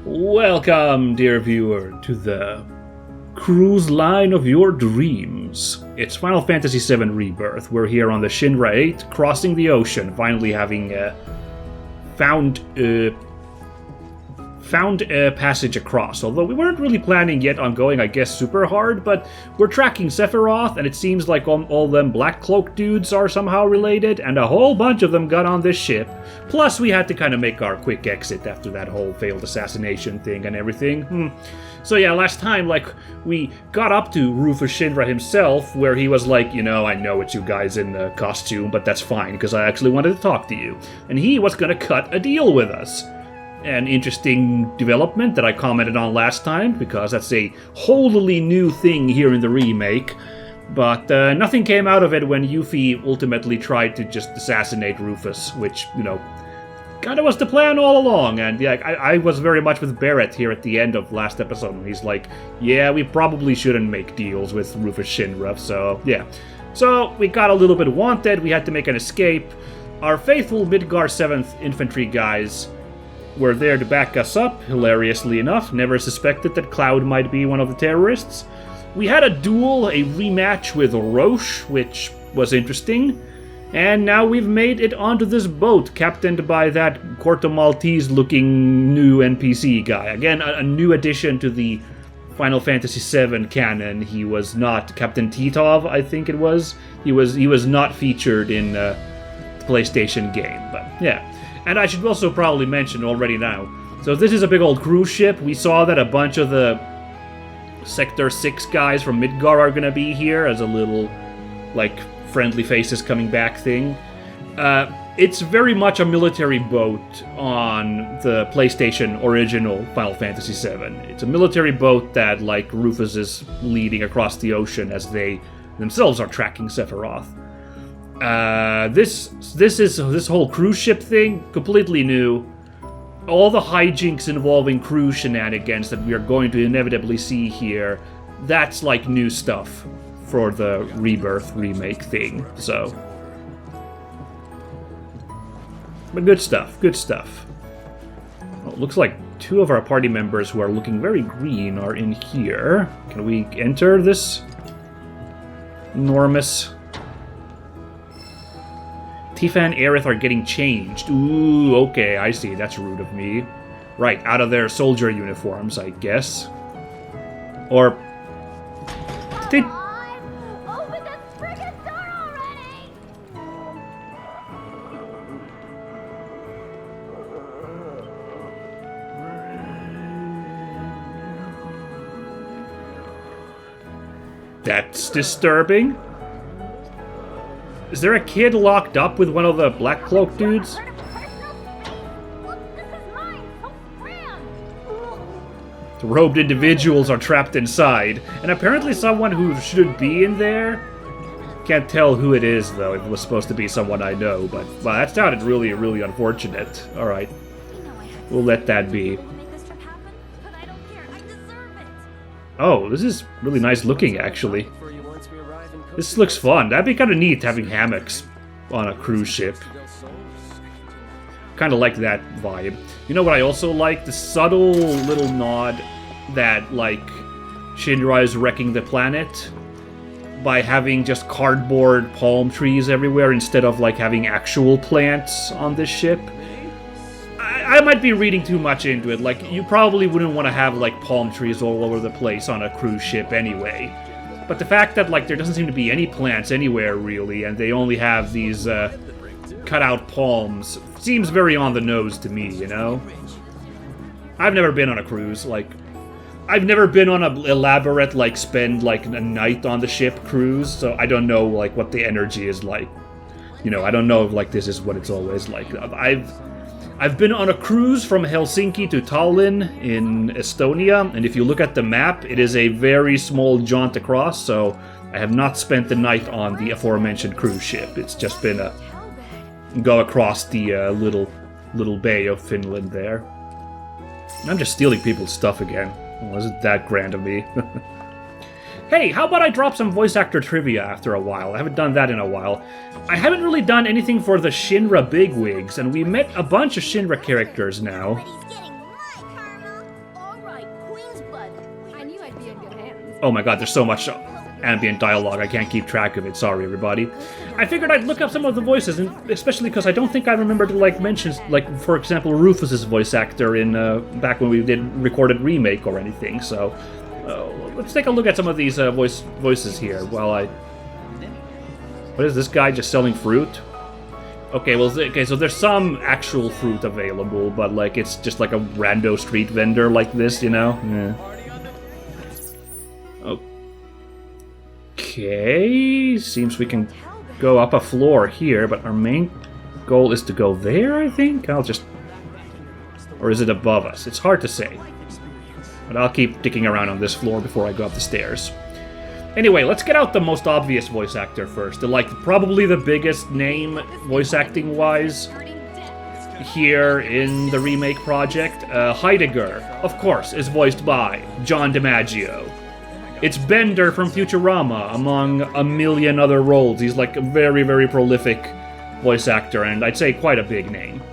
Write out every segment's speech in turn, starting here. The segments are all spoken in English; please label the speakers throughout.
Speaker 1: Welcome, dear viewer, to the cruise line of your dreams. It's Final Fantasy VII Rebirth. We're here on the Shinra 8, crossing the ocean, finally having found a passage across. Although we weren't really planning yet on going, I guess, super hard, but we're tracking Sephiroth, and it seems like all them Black Cloak dudes are somehow related, and a whole bunch of them got on this ship. Plus, we had to kind of make our quick exit after that whole failed assassination thing and everything. So yeah, last time, we got up to Rufus Shinra himself, where he was like, I know it's you guys in the costume, but that's fine, because I actually wanted to talk to you. And he was gonna cut a deal with us. An interesting development that I commented on last time, because that's a wholly new thing here in the remake. But nothing came out of it when Yuffie ultimately tried to just assassinate Rufus, which, kind of was the plan all along. And yeah, I was very much with Barrett here at the end of last episode, and he's like, yeah, we probably shouldn't make deals with Rufus Shinra, so yeah. So we got a little bit wanted, we had to make an escape. Our faithful Midgar 7th Infantry guys were there to back us up, hilariously enough. Never suspected that Cloud might be one of the terrorists. We had a duel, a rematch with Roche, which was interesting. And now we've made it onto this boat, captained by that Corto Maltese-looking new NPC guy. Again, a new addition to the Final Fantasy VII canon. He was not Captain Titov, I think it was. He was not featured in the PlayStation game, but yeah. And I should also probably mention already now, so this is a big old cruise ship. We saw that a bunch of the Sector 6 guys from Midgar are gonna be here as a little, friendly faces coming back thing. It's very much a military boat on the PlayStation original Final Fantasy VII. It's a military boat that, Rufus is leading across the ocean as they themselves are tracking Sephiroth. This whole cruise ship thing, completely new. All the hijinks involving cruise shenanigans that we are going to inevitably see here, that's new stuff for the Rebirth remake thing, so. But good stuff. Well, it looks like two of our party members who are looking very green are in here. Can we enter this enormous... Tifa and Aerith are getting changed. Ooh, okay, I see. That's rude of me. Right, out of their soldier uniforms, I guess. Or... Did they...
Speaker 2: Open the friggin' door already!
Speaker 1: That's disturbing. Is there a kid locked up with one of the Black Cloak dudes? The robed individuals are trapped inside, and apparently someone who should be in there. Can't tell who it is, though. It was supposed to be someone I know, but well, that sounded really, really unfortunate. Alright. We'll let that be. Oh, this is really nice looking, actually. This looks fun. That'd be kind of neat, having hammocks on a cruise ship. Kind of like that vibe. You know what I also like? The subtle little nod that, Shinra is wrecking the planet by having just cardboard palm trees everywhere instead of, having actual plants on this ship. I might be reading too much into it. You probably wouldn't want to have, palm trees all over the place on a cruise ship anyway. But the fact that, there doesn't seem to be any plants anywhere, really, and they only have these, cut-out palms, seems very on the nose to me, I've never been on a cruise, I've never been on an elaborate, spend, a night on the ship cruise, so I don't know, what the energy is like. I don't know if, this is what it's always like. I've been on a cruise from Helsinki to Tallinn in Estonia, and if you look at the map, it is a very small jaunt across, so I have not spent the night on the aforementioned cruise ship. It's just been a go across the little bay of Finland there. I'm just stealing people's stuff again. Well, isn't that grand of me? Hey, how about I drop some voice actor trivia after a while? I haven't done that in a while. I haven't really done anything for the Shinra bigwigs, and we met a bunch of Shinra characters now. Oh my god, there's so much ambient dialogue, I can't keep track of it. Sorry, everybody. I figured I'd look up some of the voices, and especially because I don't think I remember to, like, mention, like, for example, Rufus's voice actor in, back when we did recorded Remake or anything, so... let's take a look at some of these voices here while I... What is this guy just selling fruit? Okay, well, so there's some actual fruit available, but, like, it's just like a rando street vendor like this, you know? Yeah. Okay, seems we can go up a floor here, but our main goal is to go there, I think? I'll just... Or is it above us? It's hard to say. But I'll keep dicking around on this floor before I go up the stairs. Anyway, let's get out the most obvious voice actor first. Probably the biggest name, voice acting-wise, here in the Remake project. Heidegger, of course, is voiced by John DiMaggio. It's Bender from Futurama, among a million other roles. He's like a very, very prolific voice actor, and I'd say quite a big name.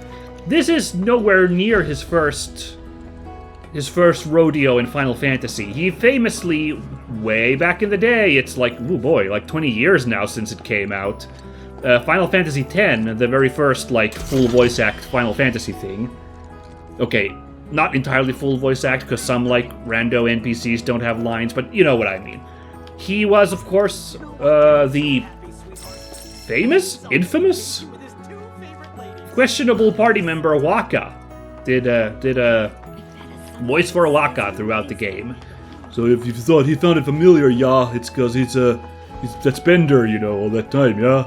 Speaker 1: This is nowhere near his first rodeo in Final Fantasy. He famously, way back in the day, it's like, oh boy, like 20 years now since it came out, Final Fantasy X, the very first, like, full voice act Final Fantasy thing. Okay, not entirely full voice act, because some, like, rando NPCs don't have lines, but you know what I mean. He was, of course, the infamous, questionable party member Waka. Did a voice for Waka throughout the game. So if you thought he found it familiar, yeah, it's because that's Bender, you know, all that time, yeah.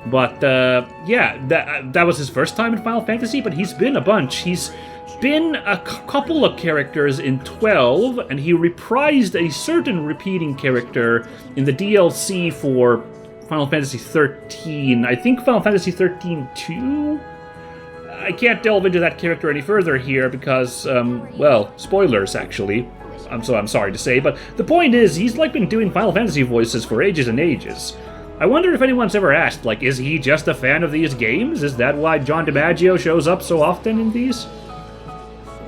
Speaker 1: But, yeah, that was his first time in Final Fantasy, but he's been a bunch. He's been a couple of characters in 12, and he reprised a certain repeating character in the DLC for Final Fantasy 13. I think Final Fantasy 13-2? I can't delve into that character any further here because, well, spoilers, actually. I'm sorry to say, but the point is, he's, like, been doing Final Fantasy voices for ages and ages. I wonder if anyone's ever asked, like, is he just a fan of these games? Is that why John DiMaggio shows up so often in these?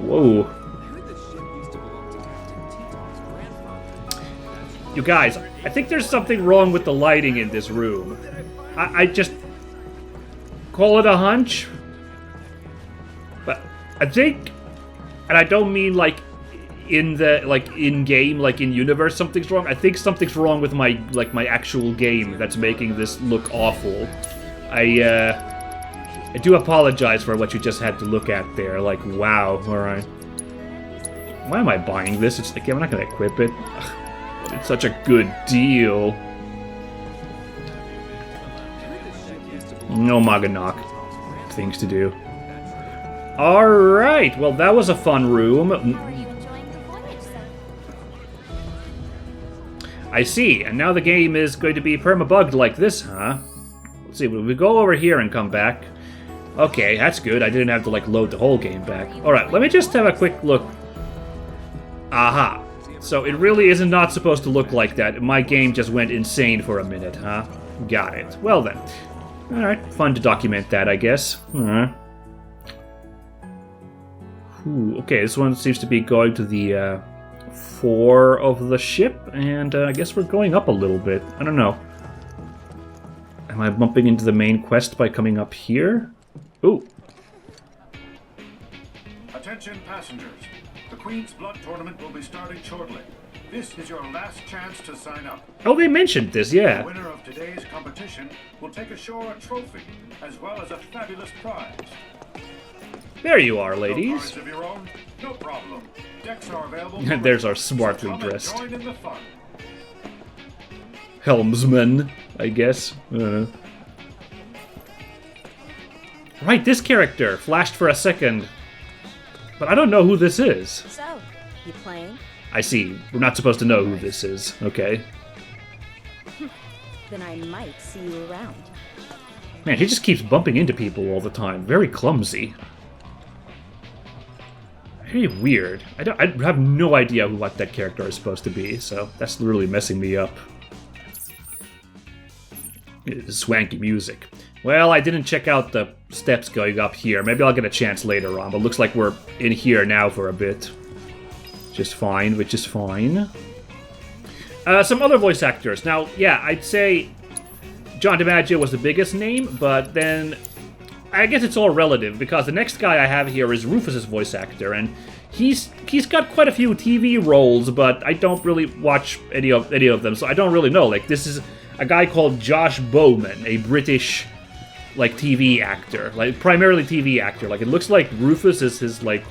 Speaker 1: Whoa. You guys, I think there's something wrong with the lighting in this room. I just... call it a hunch? But I think... And I don't mean, like, in the, like, in-game, like, in-universe something's wrong. I think something's wrong with my, like, my actual game that's making this look awful. I do apologize for what you just had to look at there. Like, wow, alright. Why am I buying this? It's like, I'm not gonna equip it. Ugh, it's such a good deal. No Maganok. Things to do. Alright, well that was a fun room. I see, and now the game is going to be perma-bugged like this, huh? Let's see, will we go over here and come back? Okay, that's good. I didn't have to, like, load the whole game back. Alright, let me just have a quick look. Aha. So it really isn't not supposed to look like that. My game just went insane for a minute, huh? Got it. Well then. Alright, fun to document that, I guess. Okay, this one seems to be going to the, fore of the ship, and I guess we're going up a little bit. I don't know. Am I bumping into the main quest by coming up here? Ooh.
Speaker 3: Attention passengers. The Queen's Blood Tournament will be starting shortly. This is your last chance to sign up.
Speaker 1: Oh, they mentioned this, yeah.
Speaker 3: The winner of today's competition will take ashore a trophy, as well as a fabulous prize.
Speaker 1: There you are,
Speaker 3: No
Speaker 1: ladies.
Speaker 3: prize of your own? No problem. Decks are available.
Speaker 1: There's our smartly
Speaker 3: Come and
Speaker 1: dressed
Speaker 3: join in the fun.
Speaker 1: helmsman, I guess. Right, this character flashed for a second. But I don't know who this is.
Speaker 2: So, you playing?
Speaker 1: I see. We're not supposed to know who this is. Okay.
Speaker 2: Then I might see you around.
Speaker 1: Man, he just keeps bumping into people all the time. Very clumsy. Very weird. I have no idea what that character is supposed to be, so that's really messing me up. Swanky music. Well, I didn't check out the steps going up here. Maybe I'll get a chance later on, but looks like we're in here now for a bit. Which is fine, which is fine. Some other voice actors. Now, yeah, I'd say John DiMaggio was the biggest name, but then I guess it's all relative, because the next guy I have here is Rufus's voice actor, and he's got quite a few TV roles, but I don't really watch any of them, so I don't really know. Like, this is a guy called Josh Bowman, a British, like, TV actor, like, primarily TV actor. Like, it looks like Rufus is his, like,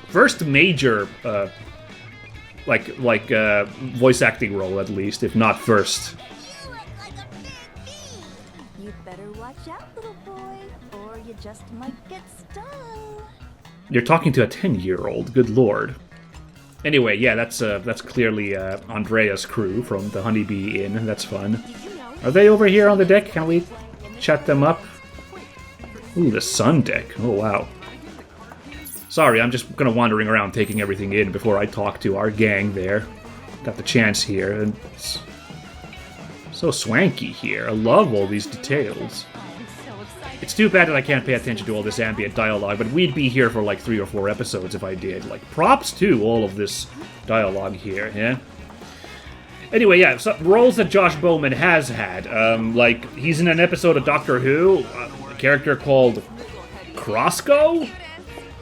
Speaker 1: first major, voice acting role, at least, if not first.
Speaker 2: You look like a big bee. You'd better watch out, little boy, or you just might get stung.
Speaker 1: You're talking to a 10-year-old, good lord. Anyway, yeah, that's clearly Andrea's crew from the Honeybee Inn. That's fun. Are they over here on the deck? Can we chat them up? Ooh, the sun deck. Oh, wow. Sorry, I'm just kind of wandering around taking everything in before I talk to our gang there. Got the chance here, and it's so swanky here. I love all these details. It's too bad that I can't pay attention to all this ambient dialogue, but we'd be here for like 3 or 4 episodes if I did. Like, props to all of this dialogue here, yeah? Anyway, yeah, so roles that Josh Bowman has had. Like, he's in an episode of Doctor Who, a character called Crosco?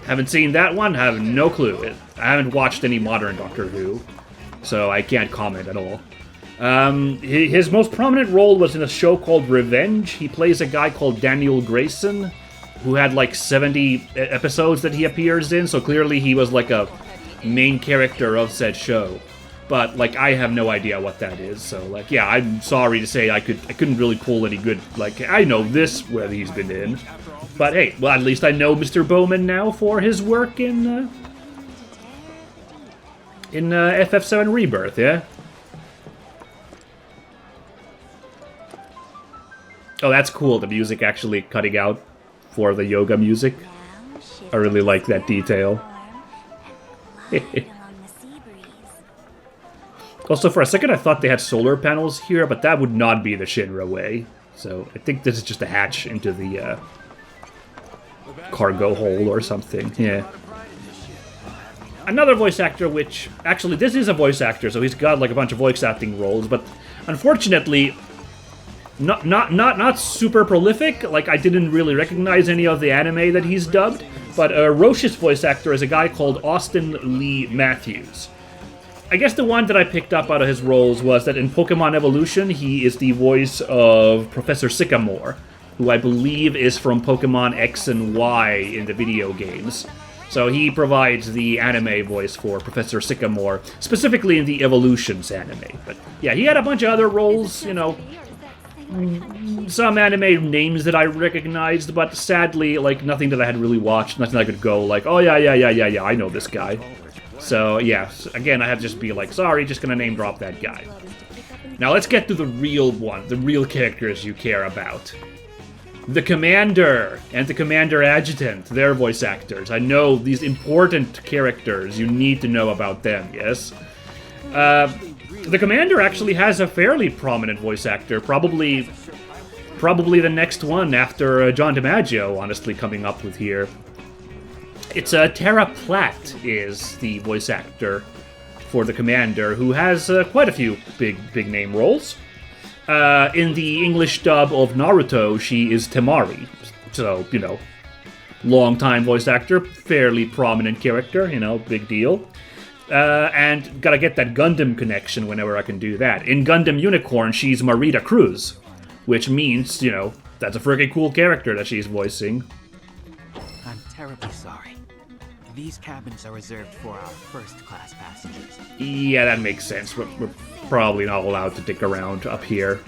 Speaker 1: Haven't seen that one, have no clue. I haven't watched any modern Doctor Who, so I can't comment at all. His most prominent role was in a show called Revenge. He plays a guy called Daniel Grayson, who had like 70 episodes that he appears in, so clearly he was like a main character of said show. But, like, I have no idea what that is, so, like, yeah, I'm sorry to say I couldn't really pull any good, like, I know this, where he's been in. But, hey, well, at least I know Mr. Bowman now for his work in FF7 Rebirth, yeah? Oh, that's cool, the music actually cutting out for the yoga music. I really like that detail. Also, for a second I thought they had solar panels here, but that would not be the Shinra way. So, I think this is just a hatch into the cargo hold or something, yeah. Another voice actor, which, actually this is a voice actor, so he's got like a bunch of voice acting roles, but unfortunately, not super prolific. Like, I didn't really recognize any of the anime that he's dubbed, but Roche's voice actor is a guy called Austin Lee Matthews. I guess the one that I picked up out of his roles was that in Pokemon Evolution, he is the voice of Professor Sycamore, who I believe is from Pokemon X and Y in the video games. So he provides the anime voice for Professor Sycamore, specifically in the Evolutions anime. But yeah, he had a bunch of other roles, you know, some anime names that I recognized, but sadly, like, nothing that I had really watched, nothing I could go like, oh yeah, I know this guy. So, yeah, again, I have to just be like, sorry, just gonna name drop that guy. Now, let's get to the real one, the real characters you care about. The Commander and the Commander Adjutant, their voice actors. I know these important characters, you need to know about them, yes? The Commander actually has a fairly prominent voice actor, probably the next one after John DiMaggio, honestly, coming up with here. It's Tara Platt is the voice actor for the Commander, who has quite a few big name roles. In the English dub of Naruto, she is Temari. So, you know, long-time voice actor, fairly prominent character, you know, big deal. And gotta get that Gundam connection whenever I can do that. In Gundam Unicorn, she's Marita Cruz, which means, you know, that's a freaking cool character that she's voicing.
Speaker 4: I'm terribly sorry. These cabins are reserved for our first-class passengers.
Speaker 1: Yeah, that makes sense. We're probably not allowed to dick around up here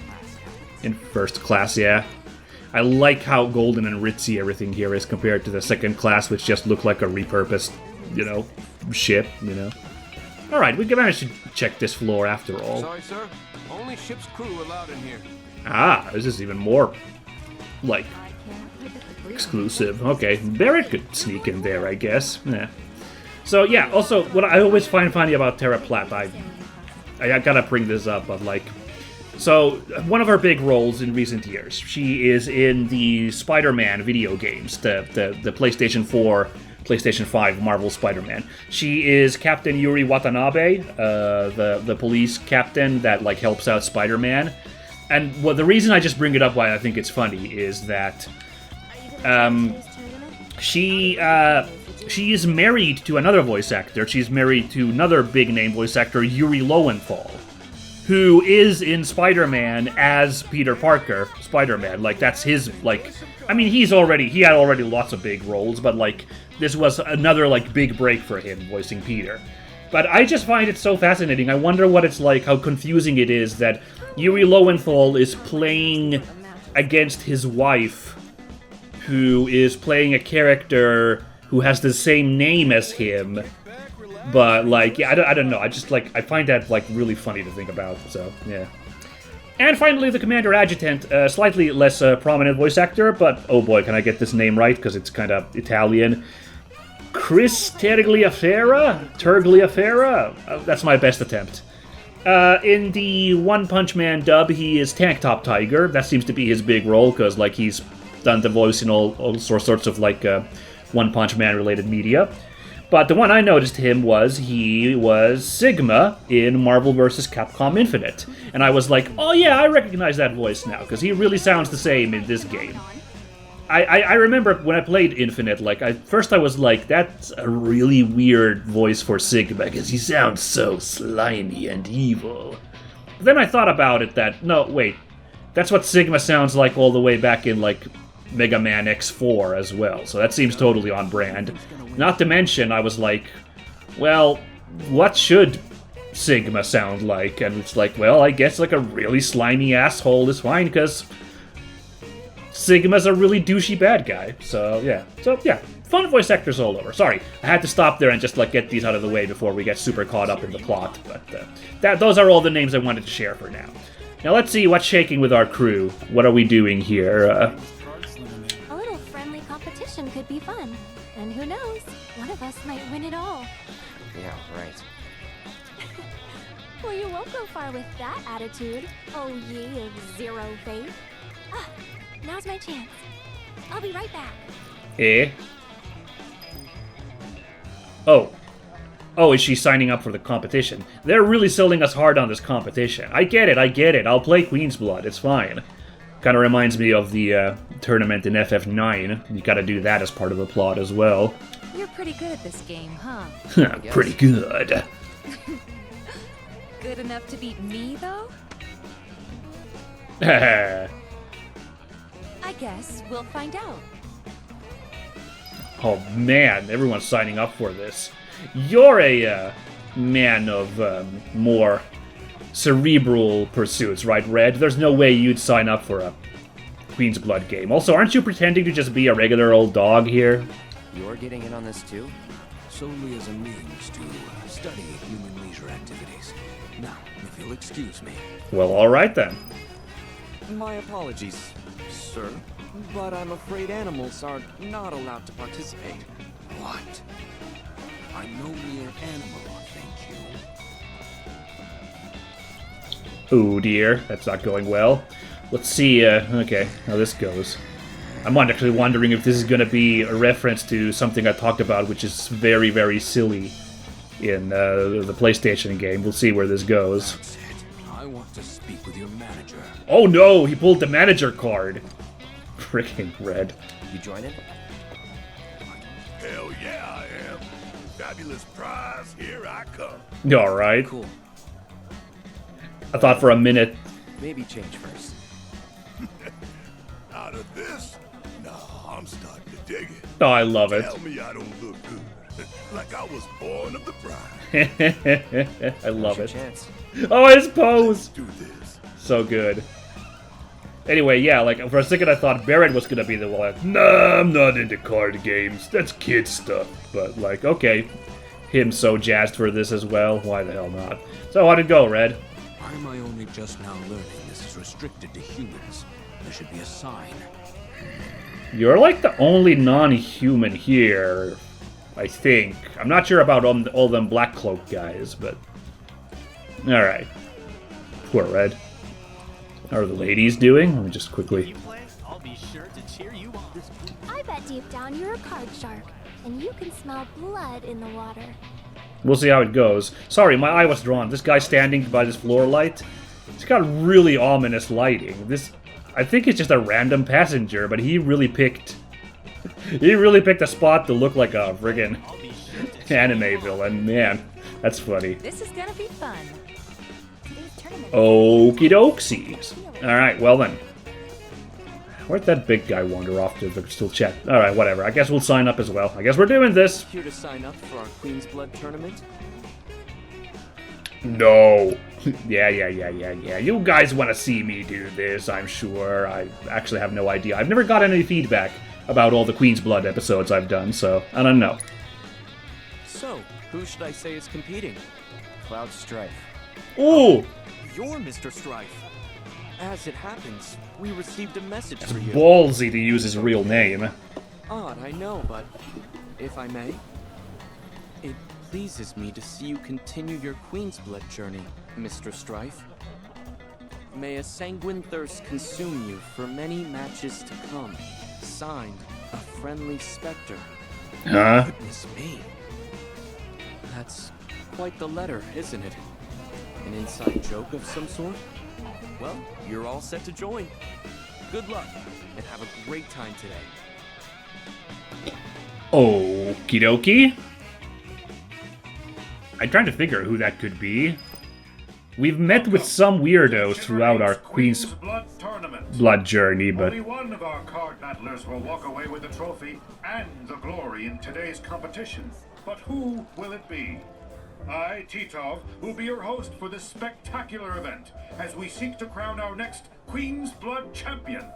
Speaker 1: in first class, yeah. I like how golden and ritzy everything here is compared to the second class, which just looked like a repurposed, you know, ship, you know. Alright, we can manage to check this floor after all.
Speaker 5: Sorry, sir. Only ship's crew allowed in here.
Speaker 1: Ah, this is even more, like, exclusive. Okay, Barrett could sneak in there, I guess. Yeah. So, yeah, also, what I always find funny about Tara Platt, I gotta bring this up, but, like, so, one of her big roles in recent years, she is in the Spider-Man video games, the PlayStation 4 PlayStation 5 Marvel Spider-Man. She is Captain Yuri Watanabe, the police captain that like helps out Spider-Man. And the reason I just bring it up, why I think it's funny, is that she is married to another voice actor. She's married to another big-name voice actor, Yuri Lowenthal, who is in Spider-Man as Peter Parker, Spider-Man. Like, that's his, like... I mean, he had already lots of big roles, but, like, this was another, like, big break for him, voicing Peter. But I just find it so fascinating. I wonder what it's like, how confusing it is that Yuri Lowenthal is playing against his wife, who is playing a character who has the same name as him, but, like, yeah, I don't know, I find that, like, really funny to think about, so, yeah. And finally, the Commander Adjutant, slightly less prominent voice actor, but, oh boy, can I get this name right, because it's kind of Italian. Chris Tergliafera? That's my best attempt. In the One Punch Man dub, he is Tank Top Tiger. That seems to be his big role, because, like, he's done the voice in all sorts of, like, One Punch Man-related media. But the one I noticed him he was Sigma in Marvel vs. Capcom Infinite. And I was like, oh yeah, I recognize that voice now, because he really sounds the same in this game. I remember when I played Infinite, like, first I was like, that's a really weird voice for Sigma, because he sounds so slimy and evil. But then I thought about it no, wait, that's what Sigma sounds like all the way back in, like, Mega Man X4 as well, so that seems totally on brand. Not to mention, I was like, well, what should Sigma sound like? And it's like, well, I guess like a really slimy asshole is fine, because Sigma's a really douchey bad guy. So yeah, fun voice actors all over. Sorry, I had to stop there and just like get these out of the way before we get super caught up in the plot. But those are all the names I wanted to share for now. Now let's see what's shaking with our crew. What are we doing here?
Speaker 2: A little friendly competition could be fun. And who knows, one of us might win it all.
Speaker 6: Yeah, right.
Speaker 2: Well, you won't go far with that attitude, oh ye of zero faith. Ah, now's my chance. I'll be right back.
Speaker 1: Eh? Oh, is she signing up for the competition? They're really selling us hard on this competition. I get it. I'll play Queen's Blood, it's fine. Kind of reminds me of the tournament in FF9. You gotta do that as part of the plot as well.
Speaker 7: You're pretty good at this game, huh?
Speaker 1: Pretty good.
Speaker 7: Good enough to beat me, though?
Speaker 1: I
Speaker 7: guess we'll find out.
Speaker 1: Oh man, everyone's signing up for this. You're a man of more cerebral pursuits, right, Red? There's no way you'd sign up for a Queen's Blood game. Also, aren't you pretending to just be a regular old dog here?
Speaker 6: You're getting in on this too?
Speaker 5: Solely as a means to study human leisure activities. Now, if you'll excuse me.
Speaker 1: Well, alright then.
Speaker 8: My apologies, sir, but I'm afraid animals are not allowed to participate.
Speaker 5: What? I'm no mere animal, thank you.
Speaker 1: Oh dear, that's not going well. Let's see, okay, how this goes. I'm actually wondering if this is going to be a reference to something I talked about, which is very, very silly in the PlayStation game. We'll see where this goes.
Speaker 5: That's it. I want to speak with your manager.
Speaker 1: Oh no, he pulled the manager card. Freaking Red.
Speaker 6: You joining?
Speaker 3: Hell yeah, I am. Fabulous prize, here I come.
Speaker 1: Alright.
Speaker 6: Cool.
Speaker 1: I thought for a minute.
Speaker 6: Maybe change first.
Speaker 3: Out of this? Nah, I'm starting to dig it.
Speaker 1: Oh, I love it.
Speaker 3: Tell me I don't look good. Like I was born of the bride.
Speaker 1: I love it.
Speaker 6: Chance.
Speaker 1: Oh, his pose!
Speaker 3: Do this.
Speaker 1: So good. Anyway, yeah, like, for a second I thought Barrett was gonna be the one. Nah, I'm not into card games. That's kid stuff. But, like, okay. Him so jazzed for this as well. Why the hell not? So, how'd it go, Red?
Speaker 5: Why am I only just now learning this is restricted to humans? There should be a sign.
Speaker 1: You're like the only non-human here, I think. I'm not sure about all them Black Cloak guys, but... Alright. Poor Red. How are the ladies doing? Let me just quickly...
Speaker 2: I bet deep down you're a card shark, and you can smell blood in the water.
Speaker 1: We'll see how it goes. Sorry, my eye was drawn. This guy standing by this floor light, it's got really ominous lighting. I think it's just a random passenger, but he really picked a spot to look like a friggin' anime villain. Man, that's funny.
Speaker 7: This is gonna be fun.
Speaker 2: Today's tournament.
Speaker 1: Okie doksies. Alright, well then. Where'd that big guy wander off to? Still chat. Alright, whatever. I guess we'll sign up as well. I guess we're doing this.
Speaker 8: Here to sign up for our Queen's Blood tournament?
Speaker 1: No. Yeah. You guys want to see me do this, I'm sure. I actually have no idea. I've never got any feedback about all the Queen's Blood episodes I've done, so I don't know.
Speaker 8: So, who should I say is competing?
Speaker 6: Cloud Strife.
Speaker 1: Ooh!
Speaker 8: You're Mr. Strife. As it happens, we received a message for you.
Speaker 1: Ballsy to use his real name.
Speaker 8: Odd, I know, but if I may, it pleases me to see you continue your Queen's Blood journey, Mr. Strife. May a sanguine thirst consume you for many matches to come. Signed, a friendly specter.
Speaker 1: Huh?
Speaker 8: Goodness me. That's quite the letter, isn't it? An inside joke of some sort? Well, you're all set to join. Good luck, and have a great time today.
Speaker 1: Okie dokie. I'm trying to figure who that could be. We've met with some weirdos throughout our Queen's
Speaker 3: Blood tournament.
Speaker 1: Blood journey, but
Speaker 3: Only one of our card battlers will walk away with the trophy and the glory in today's competition. But who will it be? I, Titov, will be your host for this spectacular event as we seek to crown our next Queen's Blood champion.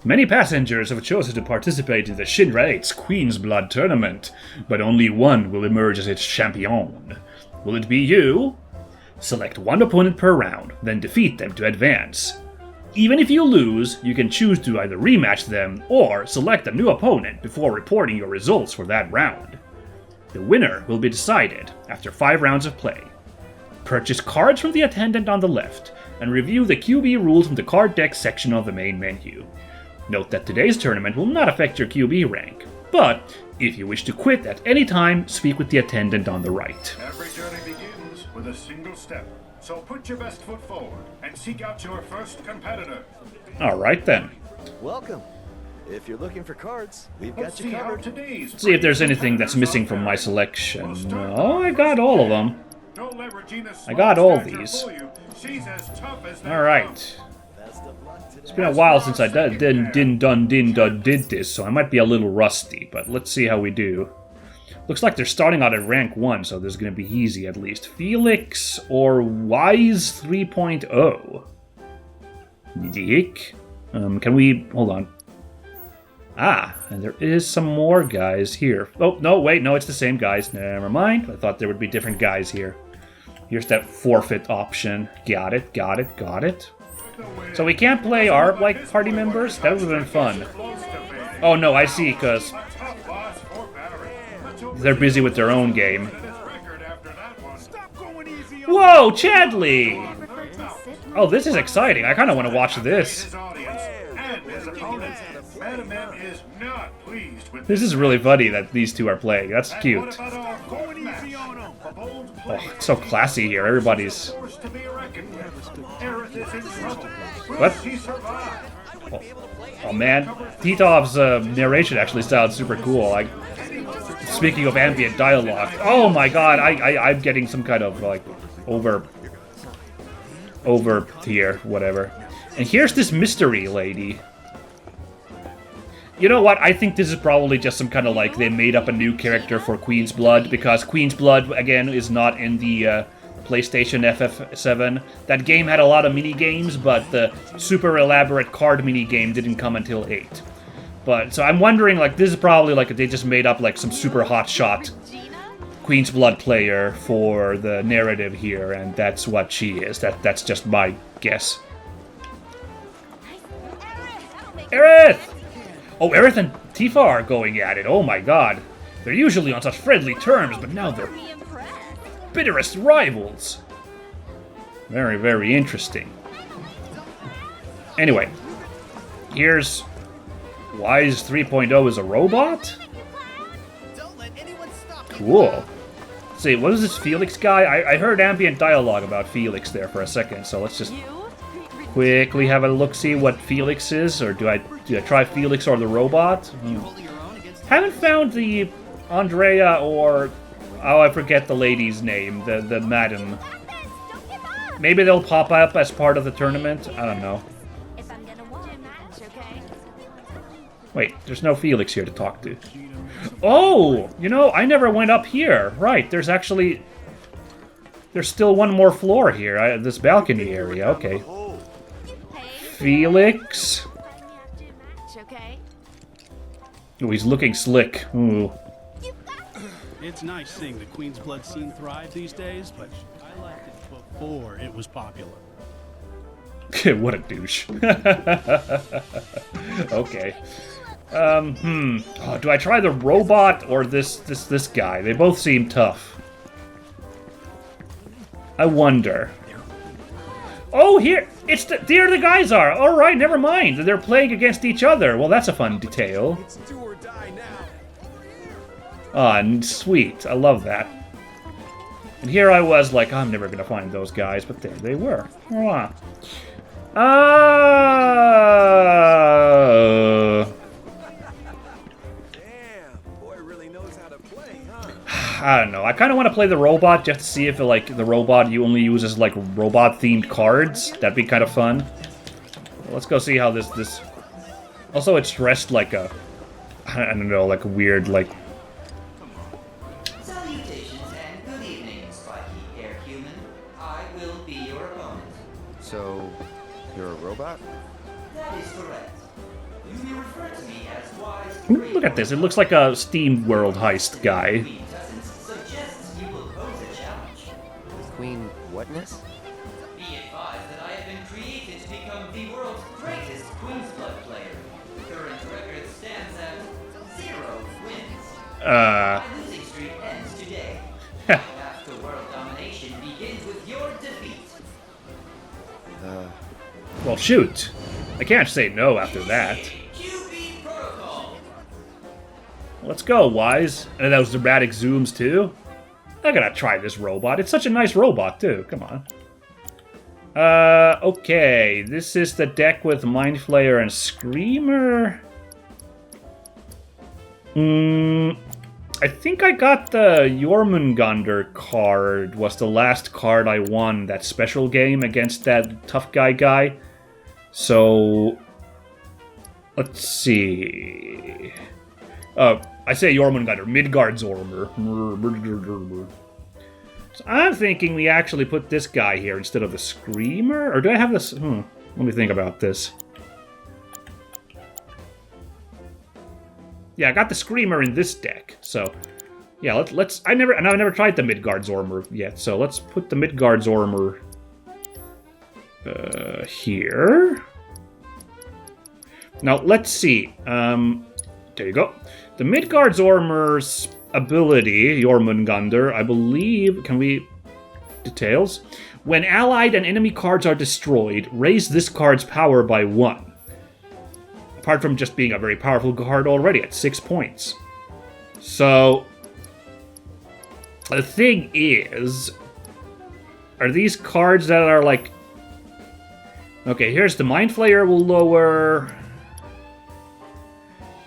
Speaker 1: many passengers have chosen to participate in the Shinra 8's Queen's Blood tournament, but only one will emerge as its champion. Will it be you? Select one opponent per round, then defeat them to advance. Even if you lose, you can choose to either rematch them or select a new opponent before reporting your results for that round. The winner will be decided after 5 rounds of play. Purchase cards from the attendant on the left, and review the QB rules from the card deck section of the main menu. Note that today's tournament will not affect your QB rank, but if you wish to quit at any time, speak with the attendant on the right.
Speaker 3: Every journey begins with a single step, so put your best foot forward and seek out your first competitor.
Speaker 1: Alright then.
Speaker 9: Welcome. If you're looking for cards, we've
Speaker 3: Let's
Speaker 9: got
Speaker 3: see
Speaker 9: you
Speaker 3: how
Speaker 9: covered.
Speaker 3: today's
Speaker 1: See if there's anything that's missing from my selection. No, I got all of them.
Speaker 3: Don't let Regina's
Speaker 1: I got all
Speaker 3: stature
Speaker 1: these.
Speaker 3: fool you. She's as tough as they
Speaker 1: Alright.
Speaker 9: Best of luck today.
Speaker 1: It's been a while since I did this, so I might be a little rusty, but let's see how we do. Looks like they're starting out at rank 1, so this is going to be easy at least. Felix or Wise 3.0? Dick? Can we... hold on. Ah, and there is some more guys here. Oh, no, wait, no, it's the same guys. Never mind. I thought there would be different guys here. Here's that forfeit option. Got it. So we can't play our, party members? That would have been fun. Oh, no, I see, because they're busy with their own game. Whoa, Chadley! Oh, this is exciting. I kind of want to watch this. This is really funny that these two are playing. That's cute. Oh, it's so classy here. Everybody's... What? Oh man, Titov's narration actually sounds super cool. Speaking of ambient dialogue, oh my god, I'm getting some kind of over here, whatever. And here's this mystery lady. You know what? I think this is probably just some kind of they made up a new character for Queen's Blood, because Queen's Blood, again, is not in the PlayStation FF7. That game had a lot of mini-games, but the super elaborate card mini-game didn't come until 8. But, so I'm wondering, this is probably they just made up some super hotshot Queen's Blood player for the narrative here, and that's what she is. That's just my guess. Aerith! Oh, Aerith and Tifa are going at it. Oh my god. They're usually on such friendly terms, but now they're bitterest rivals. Very, very interesting. Anyway, here's Wise 3.0 is a robot? Cool. Let's see, what is this Felix guy? I heard ambient dialogue about Felix there for a second, so let's just quickly have a look-see what Felix is, or do I try Felix or the robot? Haven't found the Andrea or... oh, I forget the lady's name, the madam. Maybe they'll pop up as part of the tournament? I don't know. Wait, there's no Felix here to talk to. Oh! You know, I never went up here. Right, there's actually... there's still one more floor here, this balcony area, okay. Felix. Oh, he's looking slick. Ooh.
Speaker 10: It's nice seeing the Queen's Blood scene thrive these days, but I liked it before it was popular.
Speaker 1: What a douche. Okay. Oh, do I try the robot or this guy? They both seem tough. I wonder. Oh, here! There the guys are! Alright, never mind. They're playing against each other. Well, that's a fun detail.
Speaker 5: It's do or die now.
Speaker 1: Ah, sweet. I love that. And here I was like, I'm never gonna find those guys, but there they were. I don't know. I kind of want to play the robot just to see if, like, the robot you only uses, like, robot-themed cards. That'd be kind of fun. Let's go see how this... Also, it's dressed like a... I don't know, like a weird, like...
Speaker 11: Salutations and good evening, spiky hair human. I will be your opponent.
Speaker 6: So, you're a robot?
Speaker 11: That is correct. You may refer to me as wise...
Speaker 1: Ooh, look at this. It looks like a Steam World heist guy.
Speaker 6: Queen whatness?
Speaker 11: Be advised that I have been created to become the world's greatest Queen's Blood player. Current record stands at 0 wins. My losing streak ends today. My path to world domination begins with your defeat.
Speaker 1: Well, shoot. I can't say no after that.
Speaker 11: QB protocol.
Speaker 1: Let's go, Wise. And those dramatic zooms, too. I gotta try this robot. It's such a nice robot, too. Come on. Okay. This is the deck with Mind Flayer and Screamer. I think I got the Jormungandr card was the last card I won that special game against that tough guy. So... let's see... I say Jormungandr, Midgardsormr. So I'm thinking we actually put this guy here instead of the Screamer? Or do I have this... let me think about this. Yeah, I got the Screamer in this deck, so... yeah, let's... I've never tried the Midgardsormr yet, so let's put the Midgardsormr... here... Now, let's see. There you go. The Midgardsormr's ability, Jormungandr, I believe... can we... details? When allied and enemy cards are destroyed, raise this card's power by 1. Apart from just being a very powerful card already at 6 points. So... the thing is... are these cards that are like... okay, here's the Mind Flayer will lower...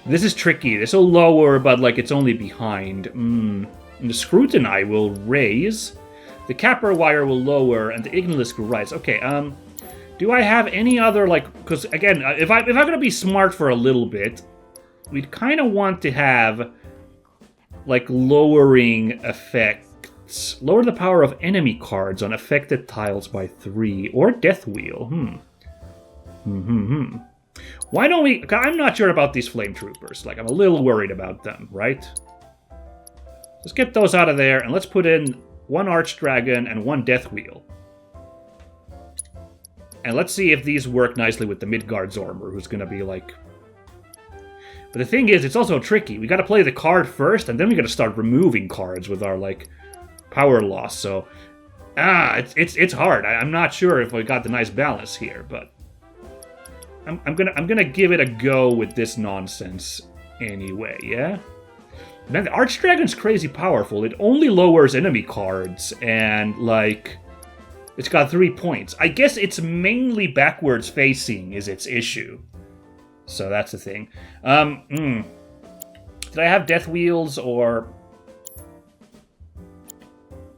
Speaker 1: this is tricky. This will lower, but like it's only behind. And the Scrutiny will raise. The Capper Wire will lower, and the Ignilis will rise. Okay, do I have any other, like... because, again, if I'm going to be smart for a little bit, we'd kind of want to have, like, lowering effects. Lower the power of enemy cards on affected tiles by 3. Or Death Wheel. Why don't we... I'm not sure about these Flame Troopers. Like, I'm a little worried about them, right? Let's get those out of there, and let's put in 1 Archdragon and 1 Death Wheel. And let's see if these work nicely with the Midgardsormr, who's gonna be like... but the thing is, it's also tricky. We gotta play the card first, and then we gotta start removing cards with our, like, power loss, so... it's hard. I'm not sure if we got the nice balance here, but... I'm gonna give it a go with this nonsense anyway, yeah? Man, the Archdragon's crazy powerful. It only lowers enemy cards, and, like, it's got 3 points. I guess it's mainly backwards facing is its issue. So that's the thing. Did I have Death Wheels or...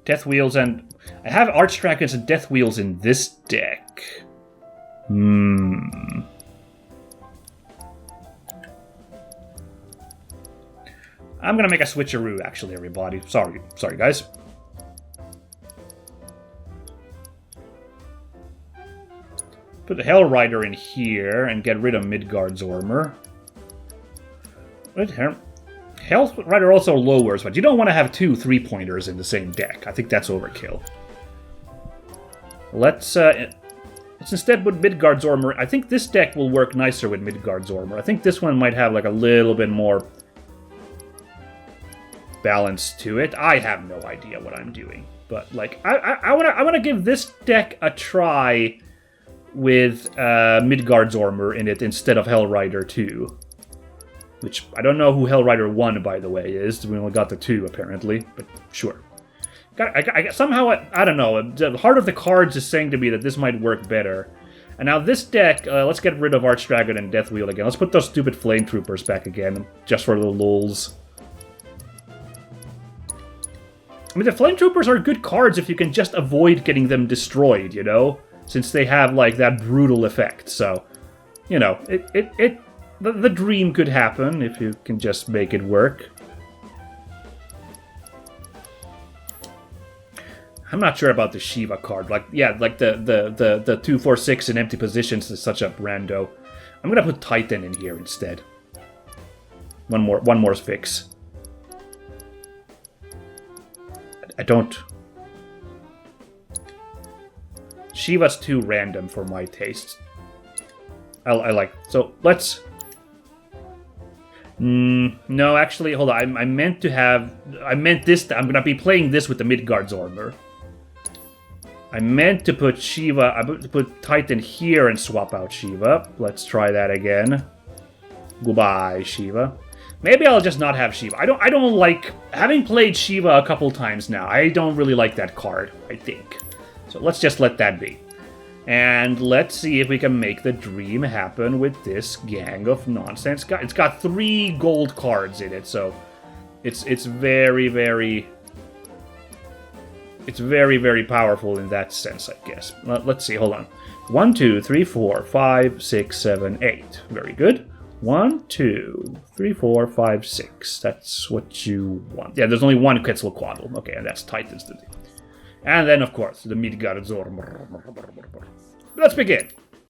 Speaker 1: Death Wheels and... I have Archdragons and Death Wheels in this deck. I'm gonna make a switcheroo, actually, everybody. Sorry, guys. Put the Hell Rider in here and get rid of Midgard's armor. Wait here. Hell Rider also lowers, but you don't want to have 2 3-pointers in the same deck. I think that's overkill. Let's instead put Midgard's armor. I think this deck will work nicer with Midgard's armor. I think this one might have like a little bit more balance to it. I have no idea what I'm doing, but like I want to give this deck a try with Midgard's armor in it instead of Hell Rider 2. Which, I don't know who Hell Rider 1, by the way, is. We only got the 2, apparently, but sure. Somehow, I don't know, the heart of the cards is saying to me that this might work better. And now this deck, let's get rid of Archdragon and Death Wheel again. Let's put those stupid Flame Troopers back again, just for the lulz. I mean, the Flame Troopers are good cards if you can just avoid getting them destroyed, you know? Since they have, like, that brutal effect, so... You know, the dream could happen if you can just make it work. I'm not sure about the Shiva card. Like, yeah, like the 2, 4, 6 in empty positions is such a rando. I'm gonna put Titan in here instead. One more fix. I don't... Shiva's too random for my taste. I like... So, let's... no, actually, hold on. I meant to have... I meant this... I'm gonna be playing this with the Midgard's armor. I meant to put Shiva... I meant to put Titan here and swap out Shiva. Let's try that again. Goodbye, Shiva. Maybe I'll just not have Shiva. I don't like... Having played Shiva a couple times now, I don't really like that card, I think. So let's just let that be. And let's see if we can make the dream happen with this gang of nonsense. It's got 3 gold cards in it, so it's very, very... It's very, very powerful in that sense, I guess. Let's see, hold on. 1, 2, 3, 4, 5, 6, 7, 8. Very good. 1, 2, 3, 4, 5, 6. That's what you want. Yeah, there's only one Quetzalcoatl. Okay, and that's Titans. And then, of course, the Midgard's armor. Let's begin.